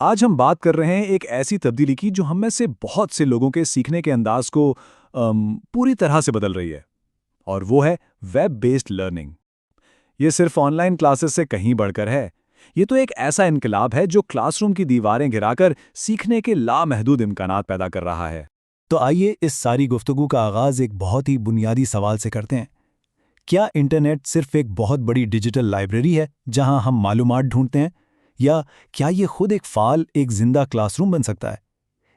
آج ہم بات کر رہے ہیں ایک ایسی تبدیلی کی جو ہم میں سے بہت سے لوگوں کے سیکھنے کے انداز کو پوری طرح سے بدل رہی ہے، اور وہ ہے ویب بیسڈ لرننگ۔ یہ صرف آن لائن کلاسز سے کہیں بڑھ کر ہے۔ یہ تو ایک ایسا انقلاب ہے جو کلاس روم کی دیواریں گرا کر سیکھنے کے لامحدود امکانات پیدا کر رہا ہے۔ تو آئیے اس ساری گفتگو کا آغاز ایک بہت ہی بنیادی سوال سے کرتے ہیں۔ کیا انٹرنیٹ صرف ایک بہت بڑی ڈیجیٹل لائبریری ہے جہاں ہم معلومات ڈھونڈتے ہیں، یا کیا یہ خود ایک فعال، ایک زندہ کلاس روم بن سکتا ہے؟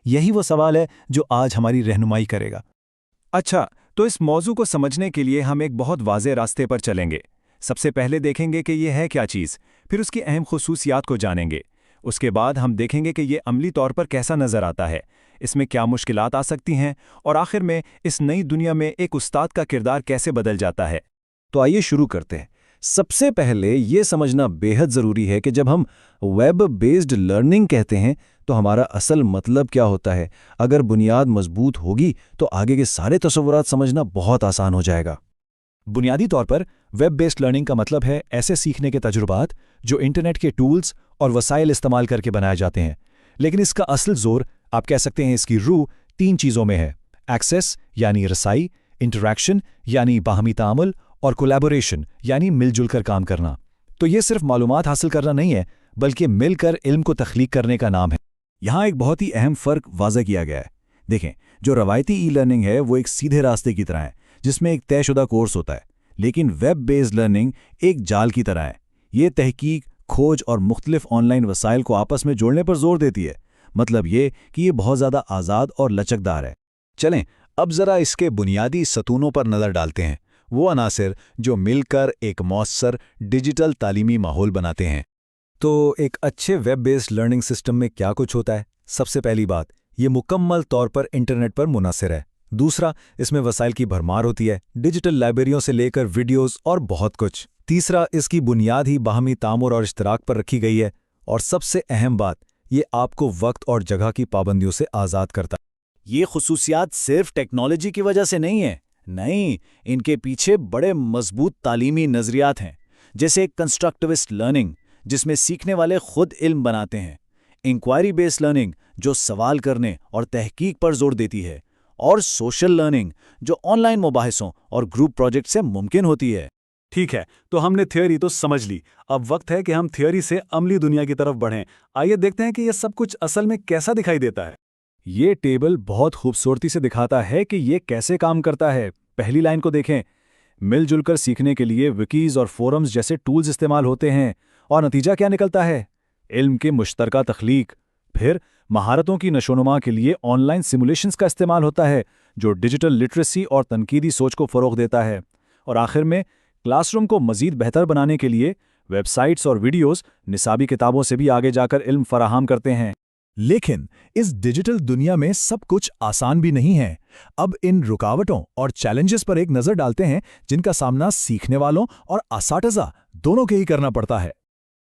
یہی وہ سوال ہے جو آج ہماری رہنمائی کرے گا۔ اچھا، تو اس موضوع کو سمجھنے کے لیے ہم ایک بہت واضح راستے پر چلیں گے۔ سب سے پہلے دیکھیں گے کہ یہ ہے کیا چیز، پھر اس کی اہم خصوصیات کو جانیں گے۔ اس کے بعد ہم دیکھیں گے کہ یہ عملی طور پر کیسا نظر آتا ہے، اس میں کیا مشکلات آ سکتی ہیں، اور آخر میں اس نئی دنیا میں ایک استاد کا کردار کیسے بدل جاتا ہے۔ تو آئیے شروع کرتے ہیں۔ سب سے پہلے یہ سمجھنا بے حد ضروری ہے کہ جب ہم ویب بیسڈ لرننگ کہتے ہیں تو ہمارا اصل مطلب کیا ہوتا ہے۔ اگر بنیاد مضبوط ہوگی تو آگے کے سارے تصورات سمجھنا بہت آسان ہو جائے گا۔ بنیادی طور پر ویب بیسڈ لرننگ کا مطلب ہے ایسے سیکھنے کے تجربات جو انٹرنیٹ کے ٹولز اور وسائل استعمال کر کے بنائے جاتے ہیں، لیکن اس کا اصل زور، آپ کہہ سکتے ہیں اس کی روح، تین چیزوں میں ہے: ایکسیس یعنی رسائی، انٹریکشن یعنی باہمی تعامل، اور کولیبوریشن یعنی مل جل کر کام کرنا۔ تو یہ صرف معلومات حاصل کرنا نہیں ہے، بلکہ مل کر علم کو تخلیق کرنے کا نام ہے۔ یہاں ایک بہت ہی اہم فرق واضح کیا گیا ہے۔ دیکھیں، جو روایتی ای لرننگ ہے وہ ایک سیدھے راستے کی طرح ہے جس میں ایک طے شدہ کورس ہوتا ہے، لیکن ویب بیسڈ لرننگ ایک جال کی طرح ہے۔ یہ تحقیق، کھوج اور مختلف آن لائن وسائل کو آپس میں جوڑنے پر زور دیتی ہے۔ مطلب یہ کہ یہ بہت زیادہ آزاد اور لچکدار ہے۔ چلیں اب ذرا اس کے بنیادی ستونوں پر نظر ڈالتے ہیں، وہ عناصر جو مل کر ایک مؤثر ڈیجیٹل تعلیمی ماحول بناتے ہیں۔ تو ایک اچھے ویب بیسڈ لرننگ سسٹم میں کیا کچھ ہوتا ہے؟ سب سے پہلی بات، یہ مکمل طور پر انٹرنیٹ پر منحصر ہے۔ دوسرا، اس میں وسائل کی بھرمار ہوتی ہے، ڈیجیٹل لائبریریوں سے لے کر ویڈیوز اور بہت کچھ۔ تیسرا، اس کی بنیاد ہی باہمی تعامل اور اشتراک پر رکھی گئی ہے۔ اور سب سے اہم بات، یہ آپ کو وقت اور جگہ کی پابندیوں سے آزاد کرتا ہے۔ یہ خصوصیات صرف ٹیکنالوجی کی وجہ سے نہیں ہیں، نہیں، ان کے پیچھے بڑے مضبوط تعلیمی نظریات ہیں، جیسے کنسٹرکٹیوسٹ لرننگ جس میں سیکھنے والے خود علم بناتے ہیں، انکوائری بیس لرننگ جو سوال کرنے اور تحقیق پر زور دیتی ہے، اور سوشل لرننگ جو آن لائن مباحثوں اور گروپ پروجیکٹ سے ممکن ہوتی ہے۔ ٹھیک ہے، تو ہم نے تھیوری تو سمجھ لی، اب وقت ہے کہ ہم تھیوری سے عملی دنیا کی طرف بڑھیں۔ آئیے دیکھتے ہیں کہ یہ سب کچھ اصل میں کیسا دکھائی دیتا ہے۔ یہ ٹیبل بہت خوبصورتی سے دکھاتا ہے کہ یہ کیسے کام کرتا ہے۔ پہلی لائن کو دیکھیں، مل جل کر سیکھنے کے لیے وکیز اور فورمز جیسے ٹولز استعمال ہوتے ہیں، اور نتیجہ کیا نکلتا ہے؟ علم کے مشترکہ تخلیق۔ پھر مہارتوں کی نشوونما کے لیے آن لائن سیمولیشنز کا استعمال ہوتا ہے جو ڈیجیٹل لٹریسی اور تنقیدی سوچ کو فروغ دیتا ہے۔ اور آخر میں کلاس روم کو مزید بہتر بنانے کے لیے ویب سائٹس اور ویڈیوز نصابی کتابوں سے بھی آگے جا کر علم فراہم کرتے ہیں۔ لیکن اس ڈیجیٹل دنیا میں سب کچھ آسان بھی نہیں ہے۔ اب ان رکاوٹوں اور چیلنجز پر ایک نظر ڈالتے ہیں جن کا سامنا سیکھنے والوں اور اساتذہ دونوں کے ہی کرنا پڑتا ہے۔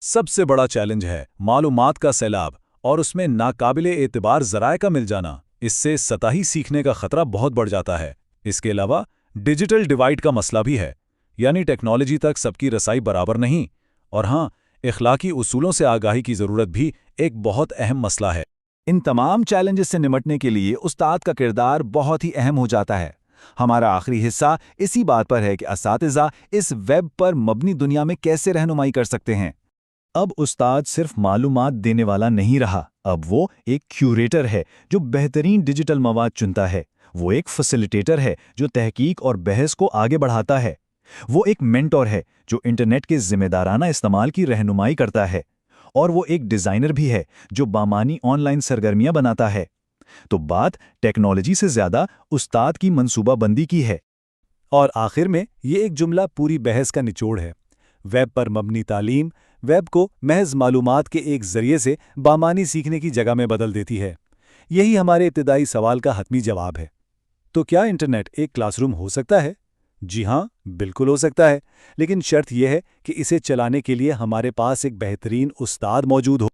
سب سے بڑا چیلنج ہے معلومات کا سیلاب، اور اس میں ناقابل اعتبار ذرائع کا مل جانا۔ اس سے سطحی سیکھنے کا خطرہ بہت بڑھ جاتا ہے۔ اس کے علاوہ ڈیجیٹل ڈیوائیڈ کا مسئلہ بھی ہے، یعنی ٹیکنالوجی تک سب کی رسائی برابر نہیں۔ اور ہاں، اخلاقی اصولوں سے آگاہی کی ضرورت بھی ایک بہت اہم مسئلہ ہے۔ ان تمام چیلنجز سے نمٹنے کے لیے استاد کا کردار بہت ہی اہم ہو جاتا ہے۔ ہمارا آخری حصہ اسی بات پر ہے کہ اساتذہ اس ویب پر مبنی دنیا میں کیسے رہنمائی کر سکتے ہیں۔ اب استاد صرف معلومات دینے والا نہیں رہا، اب وہ ایک کیوریٹر ہے جو بہترین ڈیجیٹل مواد چنتا ہے۔ وہ ایک فیسیلیٹیٹر ہے جو تحقیق اور بحث کو آگے بڑھاتا ہے۔ وہ ایک مینٹور ہے جو انٹرنیٹ کے ذمہ دارانہ استعمال کی رہنمائی کرتا ہے۔ اور وہ ایک ڈیزائنر بھی ہے جو بامانی آن لائن سرگرمیاں بناتا ہے۔ تو بات ٹیکنالوجی سے زیادہ استاد کی منصوبہ بندی کی ہے۔ اور آخر میں یہ ایک جملہ پوری بحث کا نچوڑ ہے: ویب پر مبنی تعلیم ویب کو محض معلومات کے ایک ذریعے سے بامانی سیکھنے کی جگہ میں بدل دیتی ہے۔ یہی ہمارے ابتدائی سوال کا حتمی جواب ہے۔ تو کیا انٹرنیٹ ایک کلاس روم ہو سکتا ہے؟ جی ہاں، بالکل ہو سکتا ہے، لیکن شرط یہ ہے کہ اسے چلانے کے لیے ہمارے پاس ایک بہترین استاد موجود ہو۔